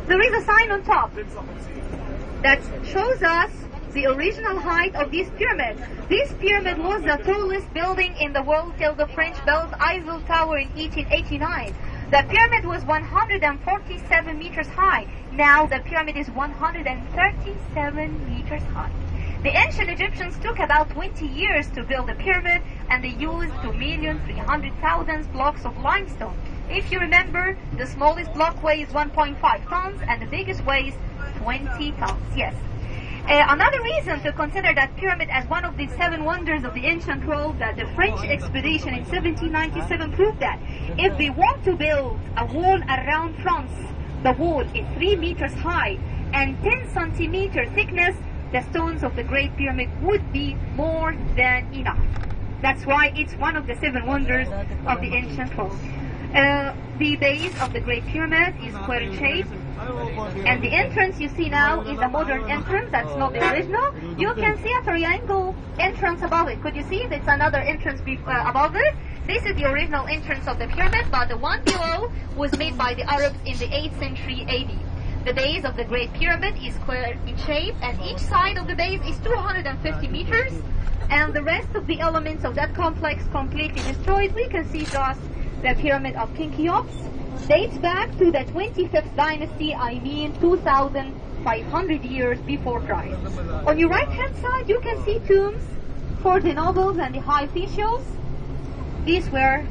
there is a sign on top that shows us the original height of this pyramid. This pyramid was the tallest building in the world till the French built Eiffel Tower in 1889. The pyramid was 147 meters high. Now the pyramid is 137 meters high. The ancient Egyptians took about 20 years to build the pyramid, and they used 2,300,000 blocks of limestone. If you remember, the smallest block weighs 1.5 tons and the biggest weighs 20 tons. Yes. Another reason to consider that pyramid as one of the 7 wonders of the ancient world, that the French expedition in 1797 proved that if they want to build a wall around France, the wall is 3 meters high and 10 centimeter thickness, the stones of the Great Pyramid would be more than enough. That's why it's one of the 7 wonders of the ancient world. The base of the Great Pyramid is square in shape, and the entrance you see now is a modern entrance. That's not the original. You can see a triangle entrance above it. Could you see? There's another entrance above it. This is the original entrance of the pyramid, but the one below was made by the Arabs in the 8th century AD. The base of the Great Pyramid is square in shape, and each side of the base is 250 meters, and the rest of the elements of that complex completely destroyed. We can see just the pyramid of King Cheops. Dates back to the 25th dynasty, 2,500 years before Christ. On your right hand side you can see tombs for the nobles and the high officials. These were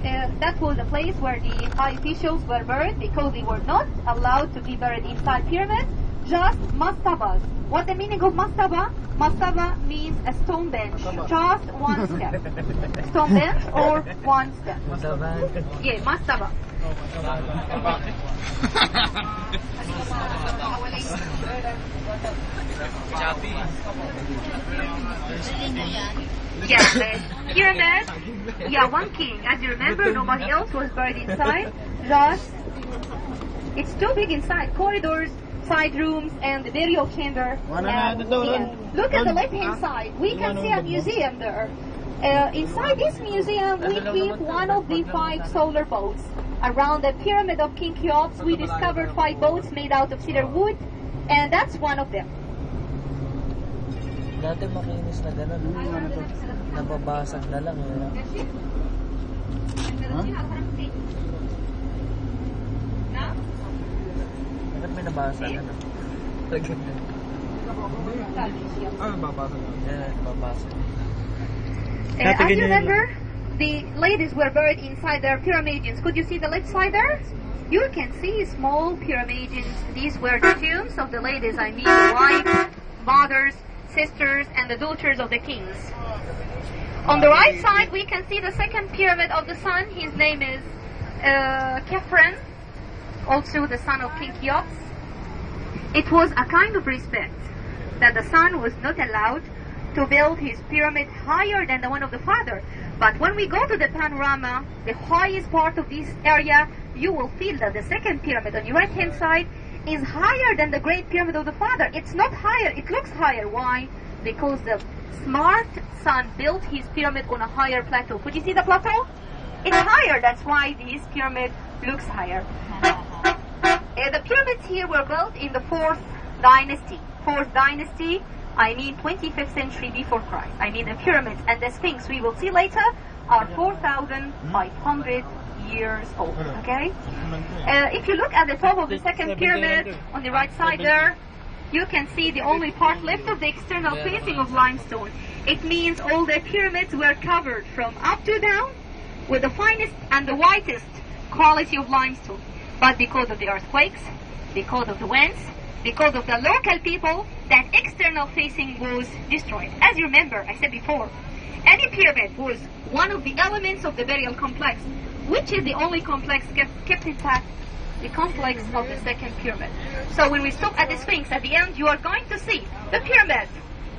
that was a place where the high officials were buried because they were not allowed to be buried inside pyramids, just mastabas. What the meaning of mastaba? Mastaba means a stone bench, just one step. Stone bench or one step. Yeah, mastaba. Yeah, pyramid. Yeah, one king. As you remember, nobody else was buried inside. Just, it's too big inside. Corridors, side rooms, and the burial chamber. Look at the left-hand side. We can see a museum there. Inside this museum, we keep one of the 5 solar boats. Around the pyramid of King Cheops, we discovered 5 boats made out of cedar wood, and that's one of them. Dati makinis na gano'n, nababasag na lang. Bakit may nabasag na? Nababasag. Yeah, nababasag. As you remember, the ladies were buried inside their pyramids. Could you see the left side there? You can see small pyramids. These were the tombs of the ladies, I mean the wives, mothers, sisters, and the daughters of the kings. On the right side, we can see the second pyramid of the sun. His name is Khephren, also the son of King Cheops. It was a kind of respect that the son was not allowed to build his pyramid higher than the one of the father. But when we go to the panorama, the highest part of this area, you will feel that the second pyramid on your right hand side is higher than the Great Pyramid of the father. It's not higher, it looks higher. Why? Because the smart son built his pyramid on a higher plateau. Could you see the plateau? It's higher, that's why this pyramid looks higher. The pyramids here were built in the 4th dynasty. 4th dynasty, I mean 25th century before Christ. I mean the pyramids and the Sphinx we will see later are 4,500 years old. Okay? If you look at the top of the second pyramid on the right side there, you can see the only part left of the external facing of limestone. It means all the pyramids were covered from up to down with the finest and the whitest quality of limestone. But because of the earthquakes, because of the winds, because of the local people, that external facing was destroyed. As you remember, I said before, any pyramid was one of the elements of the burial complex. Which is the only complex kept intact? The complex of the second pyramid. So when we stop at the Sphinx at the end, you are going to see the pyramid.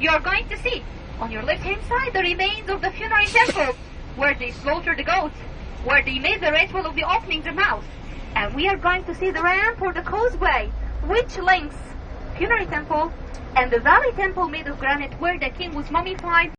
You are going to see on your left hand side the remains of the funerary temple where they slaughtered the goats, where they made the ritual of the opening the mouth. And we are going to see the ramp or the causeway which links funerary temple and the valley temple made of granite where the king was mummified.